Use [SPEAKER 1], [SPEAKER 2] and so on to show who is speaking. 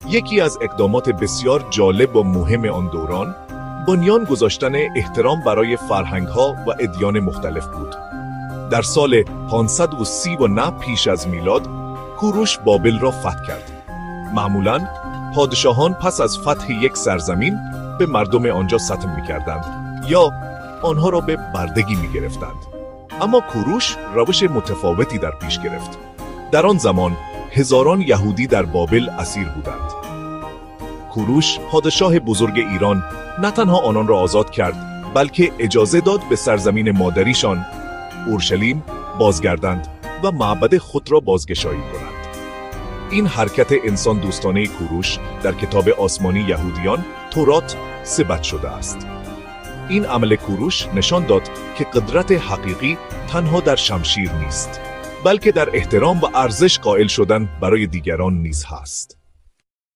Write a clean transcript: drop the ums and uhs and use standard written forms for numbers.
[SPEAKER 1] یکی از اقدامات بسیار جالب و مهم آن دوران بنیان گذاشتن احترام برای فرهنگ‌ها و ادیان مختلف بود. در سال 539 پیش از میلاد کوروش بابل را فتح کرد. معمولاً پادشاهان پس از فتح یک سرزمین به مردم آنجا ستم می‌کردند یا آنها را به بردگی می‌گرفتند. اما کوروش روش متفاوتی در پیش گرفت. در آن زمان هزاران یهودی در بابل اسیر بودند. کوروش پادشاه بزرگ ایران نه تنها آنان را آزاد کرد، بلکه اجازه داد به سرزمین مادریشان اورشلیم بازگردند و معبد خود را بازگشایی کنند. این حرکت انسان دوستانه کوروش در کتاب آسمانی یهودیان تورات ثبت شده است. این عمل کوروش نشان داد که قدرت حقیقی تنها در شمشیر نیست، بلکه در احترام و ارزش قائل شدن برای دیگران نیز هست.